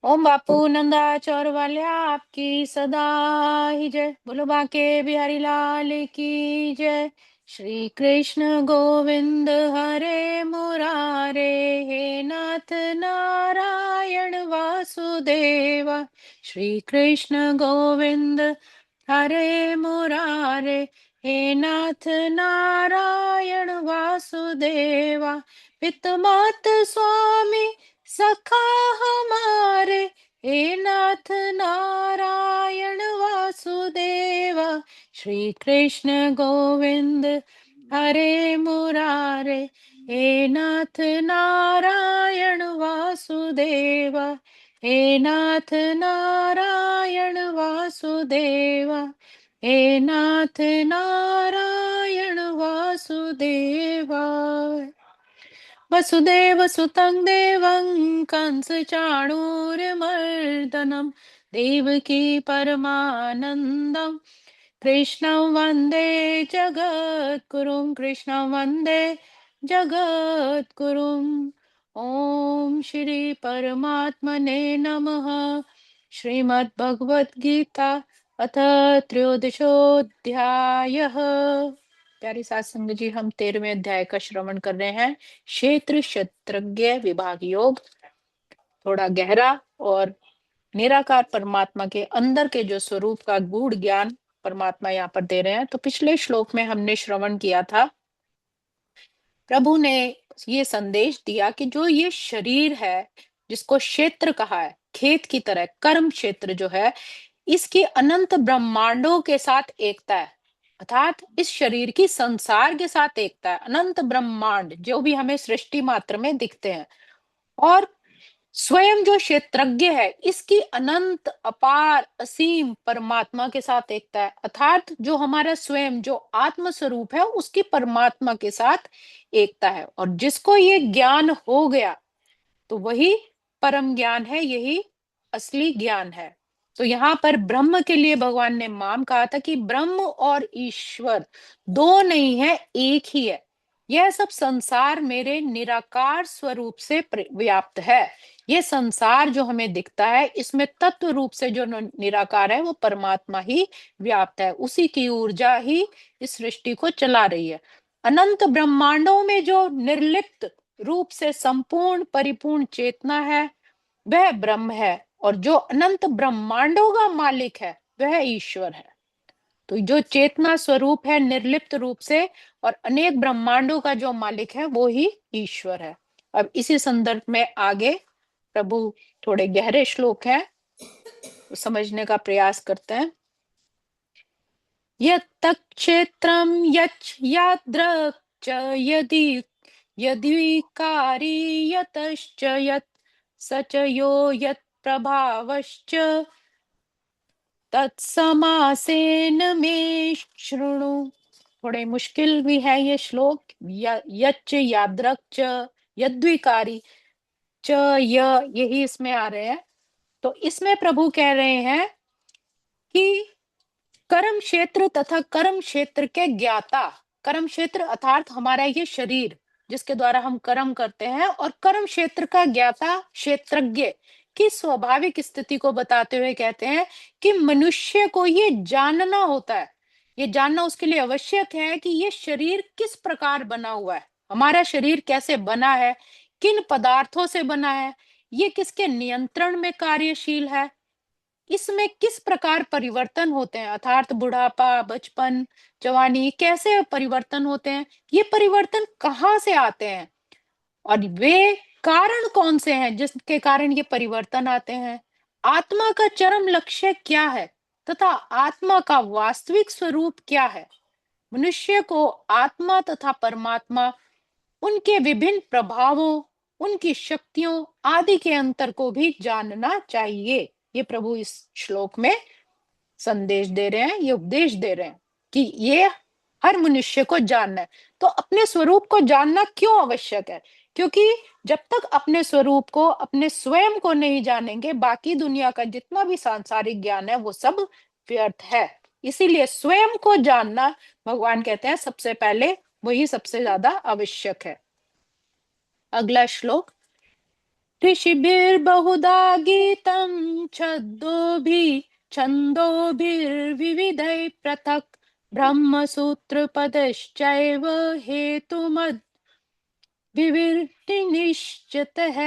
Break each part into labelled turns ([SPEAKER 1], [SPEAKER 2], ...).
[SPEAKER 1] ओम बापू नंदाचौर वाल्या आपकी सदा ही जय। बोलो बाके बिहारी लाल की जय। श्री कृष्ण गोविंद हरे मुरारे, हे नाथ नारायण वासुदेवा। श्री कृष्ण गोविंद हरे मुरारे, हे नाथ नारायण वासुदेवा। पित मात स्वामी सखा हमारे, हे नाथ नारायण वासुदेवा। श्री कृष्ण गोविंद हरे मुरारे, हे नाथ नारायण वासुदेवा। हे नाथ नारायण वासुदेवा, हे नाथ नारायण वासुदेवा। वसुदेव सुतं देवं कंस चाणूरमर्दनं, देवकी परमानन्दं कृष्णं वन्दे जगद्गुरुं। कृष्णं वन्दे जगद्गुरुम्। ॐ श्री परमात्मने नमः। श्रीमद्भगवद्गीता अथ त्रयोदशोऽध्यायः। प्यारी सात संग जी, हम 13वें अध्याय का श्रवण कर रहे हैं। क्षेत्र क्षेत्रज्ञ विभाग योग। थोड़ा गहरा और निराकार परमात्मा के अंदर के जो स्वरूप का गूढ़ ज्ञान परमात्मा यहाँ पर दे रहे हैं। तो पिछले श्लोक में हमने श्रवण किया था, प्रभु ने ये संदेश दिया कि जो ये शरीर है, जिसको क्षेत्र कहा है, खेत की तरह कर्म क्षेत्र जो है, इसकी अनंत ब्रह्मांडों के साथ एकता है। अर्थात इस शरीर की संसार के साथ एकता है। अनंत ब्रह्मांड जो भी हमें सृष्टि मात्र में दिखते हैं, और स्वयं जो क्षेत्रज्ञ है, इसकी अनंत अपार असीम परमात्मा के साथ एकता है। अर्थात जो हमारा स्वयं जो आत्म स्वरूप है, उसकी परमात्मा के साथ एकता है। और जिसको ये ज्ञान हो गया, तो वही परम ज्ञान है, यही असली ज्ञान है। तो यहाँ पर ब्रह्म के लिए भगवान ने माम कहा था कि ब्रह्म और ईश्वर दो नहीं है, एक ही है। यह सब संसार मेरे निराकार स्वरूप से व्याप्त है। ये संसार जो हमें दिखता है, इसमें तत्व रूप से जो निराकार है, वो परमात्मा ही व्याप्त है। उसी की ऊर्जा ही इस सृष्टि को चला रही है। अनंत ब्रह्मांडों में जो निर्लिप्त रूप से संपूर्ण परिपूर्ण चेतना है, वह ब्रह्म है। और जो अनंत ब्रह्मांडों का मालिक है, वह ईश्वर है। तो जो चेतना स्वरूप है निर्लिप्त रूप से, और अनेक ब्रह्मांडों का जो मालिक है, वो ही ईश्वर है। अब इसी संदर्भ में आगे प्रभु थोड़े गहरे श्लोक हैं, तो समझने का प्रयास करते हैं। यत् क्षेत्रम यच्च यादृक् च यदि यद्विकारी यतश्च यत् स च यो यत् प्रभावश्च तत्समासेन मे शृणु। थोड़े मुश्किल भी है ये श्लोक। यच्च यादृक् च यद्विकारी च यही इसमें आ रहे हैं। तो इसमें प्रभु कह रहे हैं कि कर्म क्षेत्र तथा कर्म क्षेत्र के ज्ञाता, कर्म क्षेत्र अर्थात हमारा ये शरीर जिसके द्वारा हम कर्म करते हैं, और कर्म क्षेत्र का ज्ञाता क्षेत्रज्ञ की स्वाभाविक स्थिति को बताते हुए कहते हैं कि मनुष्य को ये जानना होता है। ये जानना उसके लिए आवश्यक है कि ये शरीर किस प्रकार बना हुआ है, हमारा शरीर कैसे बना है, किन पदार्थों से बना है, ये किसके नियंत्रण में कार्यशील है, इसमें किस प्रकार परिवर्तन होते हैं, अर्थात बुढ़ापा, बचपन, जवानी, कैसे परिवर्तन होते हैं, ये परिवर्तन कहाँ से आते हैं, और वे कारण कौन से हैं जिसके कारण ये परिवर्तन आते हैं। आत्मा का चरम लक्ष्य क्या है, तथा आत्मा का वास्तविक स्वरूप क्या है। मनुष्य को आत्मा तथा परमात्मा, उनके विभिन्न प्रभावों, उनकी शक्तियों आदि के अंतर को भी जानना चाहिए। ये प्रभु इस श्लोक में संदेश दे रहे हैं, ये उपदेश दे रहे हैं कि ये हर मनुष्य को जानना है। तो अपने स्वरूप को जानना क्यों आवश्यक है? क्योंकि जब तक अपने स्वरूप को, अपने स्वयं को नहीं जानेंगे, बाकी दुनिया का जितना भी सांसारिक ज्ञान है वो सब व्यर्थ है। इसीलिए स्वयं को जानना, भगवान कहते हैं, सबसे पहले वही सबसे ज्यादा आवश्यक है। अगला श्लोक। ऋषिभिर्बहुधा गीतं छन्दोभिर्विविधैः पृथक् ब्रह्मसूत्रपदश्चैव हेतुमद् विविर्निश्चितः।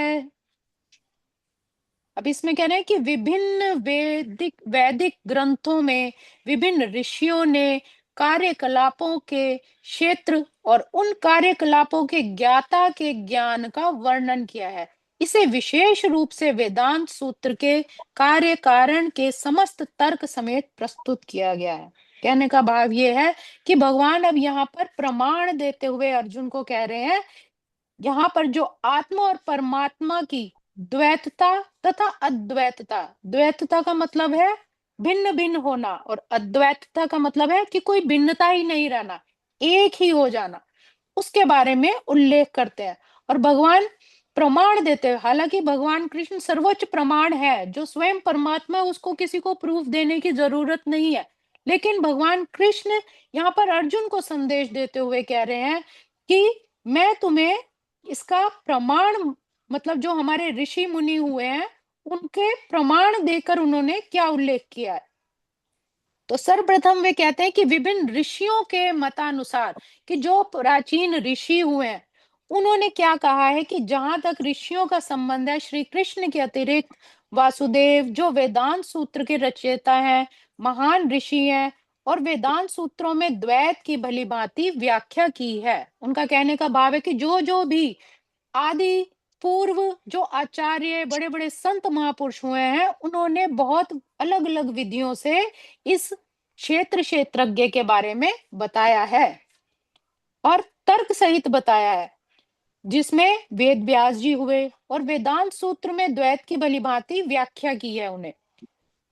[SPEAKER 1] अब इसमें कह रहे हैं कि विभिन्न वैदिक वैदिक ग्रंथों में विभिन्न ऋषियों ने कार्यकलापों के क्षेत्र और उन कार्यकलापों के ज्ञाता के ज्ञान का वर्णन किया है। इसे विशेष रूप से वेदांत सूत्र के कार्य कारण के समस्त तर्क समेत प्रस्तुत किया गया है। कहने का भाव ये है कि भगवान अब यहाँ पर प्रमाण देते हुए अर्जुन को कह रहे हैं, यहाँ पर जो आत्मा और परमात्मा की द्वैतता तथा अद्वैतता, द्वैतता का मतलब है भिन्न भिन्न होना और अद्वैतता का मतलब है कि कोई भिन्नता ही नहीं रहना, एक ही हो जाना, उसके बारे में उल्लेख करते हैं। और भगवान प्रमाण देते हैं, हालांकि भगवान कृष्ण सर्वोच्च प्रमाण है, जो स्वयं परमात्मा, उसको किसी को प्रूफ देने की जरूरत नहीं है। लेकिन भगवान कृष्ण यहाँ पर अर्जुन को संदेश देते हुए कह रहे हैं कि मैं तुम्हें इसका प्रमाण, मतलब जो हमारे ऋषि मुनि हुए हैं उनके प्रमाण देकर उन्होंने क्या उल्लेख किया है। तो सर्वप्रथम वे कहते हैं कि विभिन्न ऋषियों के मतानुसार, कि जो प्राचीन ऋषि हुए हैं उन्होंने क्या कहा है कि जहां तक ऋषियों का संबंध है, श्री कृष्ण के अतिरिक्त वासुदेव जो वेदांत सूत्र के रचयिता हैं, महान ऋषि हैं और वेदांत सूत्रों में द्वैत की भली भांति व्याख्या की है। उनका कहने का भाव है कि जो जो भी आदि पूर्व जो आचार्य बड़े बड़े संत महापुरुष हुए हैं उन्होंने बहुत अलग अलग विधियों से इस क्षेत्रज्ञ के बारे में बताया है और तर्क सहित बताया है, जिसमें वेद व्यास जी हुए और वेदांत सूत्र में द्वैत की भली भांति व्याख्या की है उन्हें।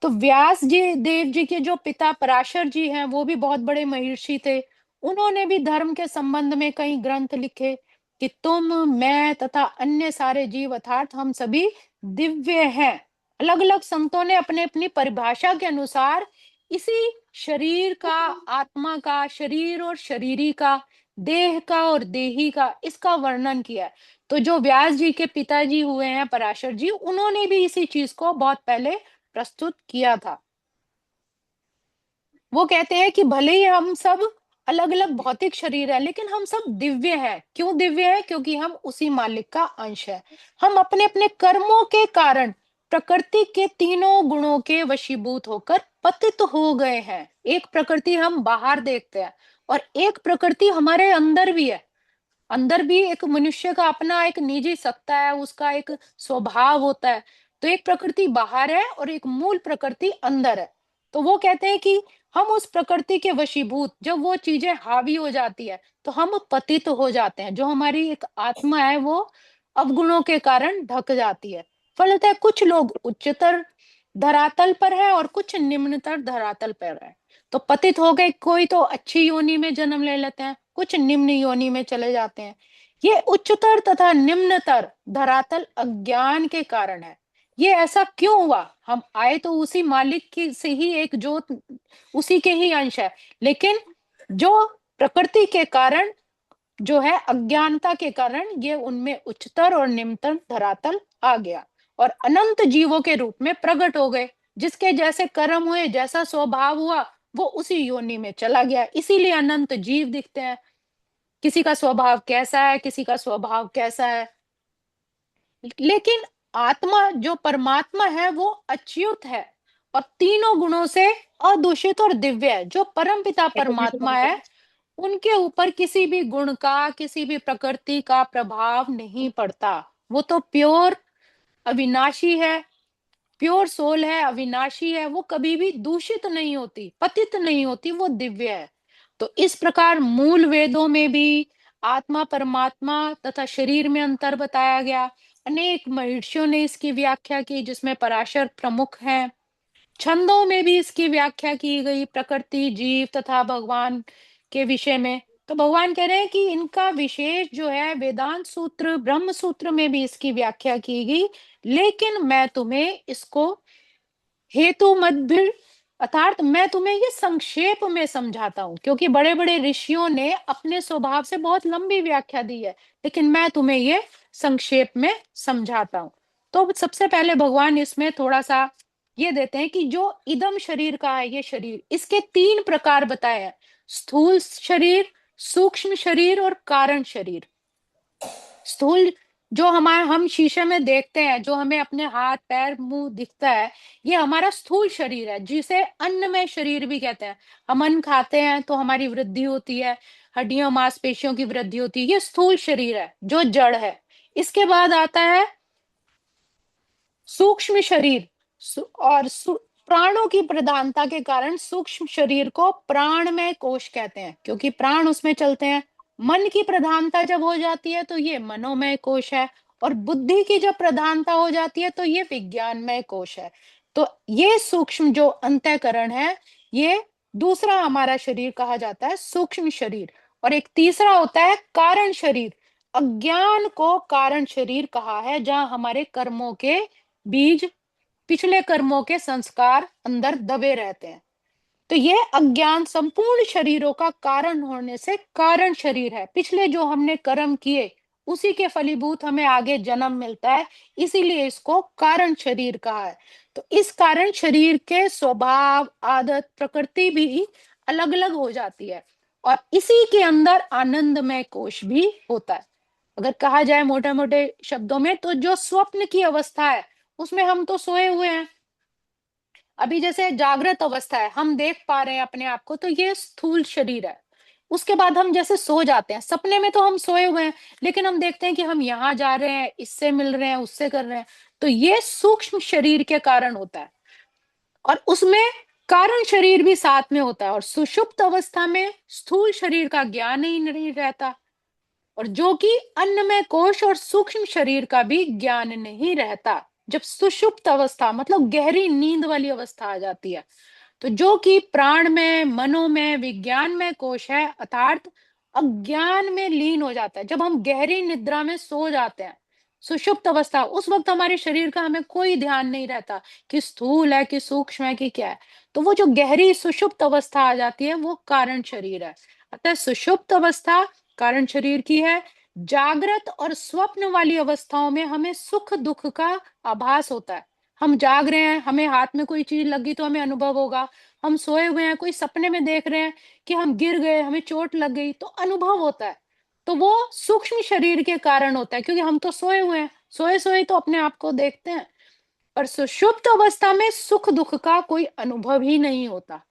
[SPEAKER 1] तो व्यास जी देव जी के जो पिता पराशर जी हैं वो भी बहुत बड़े महर्षि थे। उन्होंने भी धर्म के संबंध में कई ग्रंथ लिखे कि तुम, मैं तथा अन्य सारे जीव अर्थात हम सभी दिव्य हैं। अलग अलग संतों ने अपने अपनी परिभाषा के अनुसार इसी शरीर का, आत्मा का, शरीर और शरीरी का, देह का और देही का, इसका वर्णन किया है। तो जो व्यास जी के पिताजी हुए हैं पराशर जी, उन्होंने भी इसी चीज को बहुत पहले प्रस्तुत किया था। वो कहते हैं कि भले ही हम सब अलग अलग भौतिक शरीर है लेकिन हम सब दिव्य हैं। क्यों दिव्य है? क्योंकि हम उसी मालिक का अंश है। हम अपने अपने कर्मों के कारण प्रकृति के तीनों गुणों के वशीभूत होकर पतित हो गए हैं। एक प्रकृति हम बाहर देखते हैं और एक प्रकृति हमारे अंदर भी है। अंदर भी एक मनुष्य का अपना एक निजी सत्ता है, उसका एक स्वभाव होता है। तो एक प्रकृति बाहर है और एक मूल प्रकृति अंदर है। तो वो कहते हैं कि हम उस प्रकृति के वशीभूत, जब वो चीजें हावी हो जाती है तो हम पतित हो जाते हैं। जो हमारी एक आत्मा है वो अवगुणों के कारण ढक जाती है। फलतः कुछ लोग उच्चतर धरातल पर है और कुछ निम्नतर धरातल पर है। तो पतित हो गए, कोई तो अच्छी योनि में जन्म ले लेते हैं, कुछ निम्न योनि में चले जाते हैं। ये उच्चतर तथा निम्नतर धरातल अज्ञान के कारण है। ये ऐसा क्यों हुआ? हम आए तो उसी मालिक की से ही, एक ज्योत उसी के ही अंश है, लेकिन जो प्रकृति के कारण जो है, अज्ञानता के कारण ये उनमें उच्चतर और निम्नतर धरातल आ गया और अनंत जीवों के रूप में प्रकट हो गए। जिसके जैसे कर्म हुए, जैसा स्वभाव हुआ, वो उसी योनि में चला गया। इसीलिए अनंत जीव दिखते हैं। किसी का स्वभाव कैसा है, किसी का स्वभाव कैसा है। लेकिन आत्मा जो परमात्मा है वो अच्युत है और तीनों गुणों से अदूषित और दिव्य है। जो परमपिता परमात्मा है उनके ऊपर किसी भी गुण का, किसी भी प्रकृति का प्रभाव नहीं पड़ता। वो तो प्योर अविनाशी है, प्योर सोल है, अविनाशी है। वो कभी भी दूषित नहीं होती, पतित नहीं होती, वो दिव्य है। तो इस प्रकार मूल वेदों में भी आत्मा परमात्मा तथा शरीर में अंतर बताया गया। अनेक महर्षियों ने इसकी व्याख्या की, जिसमें पराशर प्रमुख हैं। छंदों में भी इसकी व्याख्या की गई, प्रकृति, जीव तथा भगवान के विषय में। तो भगवान कह रहे हैं कि इनका विशेष जो है वेदांत सूत्र, ब्रह्म सूत्र में भी इसकी व्याख्या की गई, लेकिन मैं तुम्हें इसको हेतु मध्य अर्थात मैं तुम्हें ये संक्षेप में समझाता हूँ, क्योंकि बड़े बड़े ऋषियों ने अपने स्वभाव से बहुत लंबी व्याख्या दी है, लेकिन मैं तुम्हें ये संक्षेप में समझाता हूँ। तो सबसे पहले भगवान इसमें थोड़ा सा ये देते हैं कि जो इदम शरीर का है, ये शरीर, इसके 3 प्रकार बताए हैं: स्थूल शरीर, सूक्ष्म शरीर और कारण शरीर। स्थूल जो हमारे हम शीशे में देखते हैं, जो हमें अपने हाथ पैर मुंह दिखता है, ये हमारा स्थूल शरीर है, जिसे अन्नमय शरीर भी कहते हैं। हम अन्न खाते हैं तो हमारी वृद्धि होती है, हड्डियों मांसपेशियों की वृद्धि होती है, ये स्थूल शरीर है जो जड़ है। इसके बाद आता है सूक्ष्म शरीर, और प्राणों की प्रधानता के कारण सूक्ष्म शरीर को प्राणमय कोश कहते हैं, क्योंकि प्राण उसमें चलते हैं। मन की प्रधानता जब हो जाती है तो ये मनोमय कोश है, और बुद्धि की जब प्रधानता हो जाती है तो ये विज्ञानमय कोश है। तो ये सूक्ष्म जो अंतःकरण है, ये दूसरा हमारा शरीर कहा जाता है सूक्ष्म शरीर। और एक तीसरा होता है कारण शरीर। अज्ञान को कारण शरीर कहा है, जहां हमारे कर्मों के बीज, पिछले कर्मों के संस्कार अंदर दबे रहते हैं। तो ये अज्ञान संपूर्ण शरीरों का कारण होने से कारण शरीर है। पिछले जो हमने कर्म किए उसी के फलीभूत हमें आगे जन्म मिलता है, इसीलिए इसको कारण शरीर कहा है। तो इस कारण शरीर के स्वभाव, आदत, प्रकृति भी अलग अलग हो जाती है, और इसी के अंदर आनंदमय कोश भी होता है। अगर कहा जाए मोटे मोटे शब्दों में, तो जो स्वप्न की अवस्था है उसमें हम तो सोए हुए हैं। अभी जैसे जागृत अवस्था है, हम देख पा रहे हैं अपने आप को, तो ये स्थूल शरीर है। उसके बाद हम जैसे सो जाते हैं, सपने में तो हम सोए हुए हैं, लेकिन हम देखते हैं कि हम यहाँ जा रहे हैं, इससे मिल रहे हैं, उससे कर रहे हैं, तो ये सूक्ष्म शरीर के कारण होता है। और उसमें कारण शरीर भी साथ में होता है, और सुषुप्त अवस्था में स्थूल शरीर का ज्ञान ही नहीं रहता, और जो कि अन्नमय कोश और सूक्ष्म शरीर का भी ज्ञान नहीं रहता। जब सुषुप्त अवस्था मतलब गहरी नींद वाली अवस्था आ जाती है, तो जो कि प्राण में, मनो में, विज्ञान में कोश है, अर्थात अज्ञान में लीन हो जाता है। जब हम गहरी निद्रा में सो जाते हैं, सुषुप्त अवस्था, उस वक्त हमारे शरीर का हमें कोई ध्यान नहीं रहता कि स्थूल है कि सूक्ष्म है कि क्या है। तो वो जो गहरी सुषुप्त अवस्था आ जाती है, वो कारण शरीर है। अतः सुषुप्त अवस्था कारण शरीर की है। जागृत और स्वप्न वाली अवस्थाओं में हमें सुख दुख का आभास होता है। हम जाग रहे हैं, हमें हाथ में कोई चीज लगी तो हमें अनुभव होगा। हम सोए हुए हैं, कोई सपने में देख रहे हैं कि हम गिर गए, हमें चोट लग गई, तो अनुभव होता है। तो वो सूक्ष्म शरीर के कारण होता है, क्योंकि हम तो सोए हुए हैं, सोए सोए तो अपने आप को देखते हैं। पर सुषुप्त अवस्था में सुख दुख का कोई अनुभव ही नहीं होता।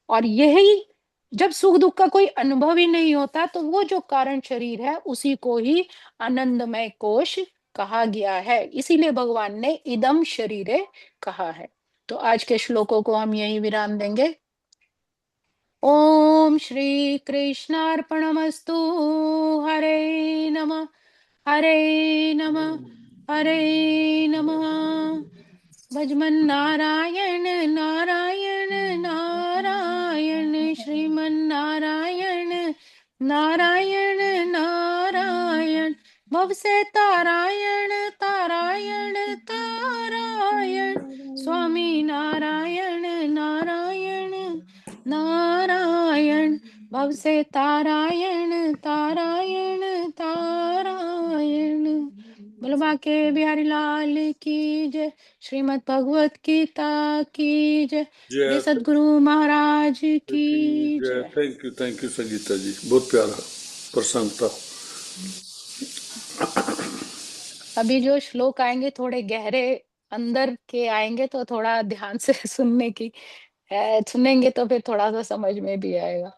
[SPEAKER 1] और यही, जब सुख दुख का कोई अनुभव ही नहीं होता, तो वो जो कारण शरीर है उसी को ही आनंदमय कोश कहा गया है। इसीलिए भगवान ने इदम शरीरे कहा है। तो आज के श्लोकों को हम यही विराम देंगे। ओम श्री कृष्णार्पणमस्तु। हरे नमः, हरे नमः, हरे नमः। भजमन नारायण नारायण नारायण, श्रीमन नारायण नारायण नारायण, भव से तारायण तारायण तारायण, स्वामी नारायण नारायण नारायण, भव से तारायण तारायण तारायण। बोलो बाके बिहारी लाल की जय। श्रीमद् भगवत गीता की जय। जय सद्गुरु महाराज की जय।
[SPEAKER 2] थैंक यू संगीता जी, बहुत प्यारा, प्रसन्नता।
[SPEAKER 1] अभी जो श्लोक आएंगे थोड़े गहरे अंदर के आएंगे, तो थोड़ा ध्यान से सुनेंगे तो फिर थोड़ा सा समझ में भी आएगा।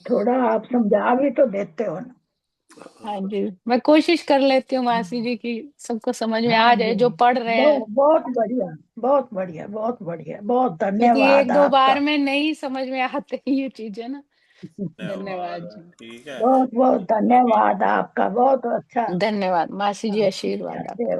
[SPEAKER 3] थोड़ा आप समझा भी तो देते हो ना।
[SPEAKER 1] हाँ जी, मैं कोशिश कर लेती हूँ मासी जी की सबको समझ में आ जाए, जो पढ़ रहे हैं।
[SPEAKER 3] बहुत बढ़िया, बहुत बढ़िया, बहुत बढ़िया, बहुत
[SPEAKER 1] क्योंकि
[SPEAKER 3] धन्यवाद
[SPEAKER 1] 1-2
[SPEAKER 3] आपका।
[SPEAKER 1] बार में नहीं समझ में आते ये चीजें ना। धन्यवाद जी।
[SPEAKER 2] ठीक है,
[SPEAKER 3] बहुत बहुत धन्यवाद आपका, बहुत अच्छा।
[SPEAKER 1] धन्यवाद मासी जी, आशीर्वाद आपका।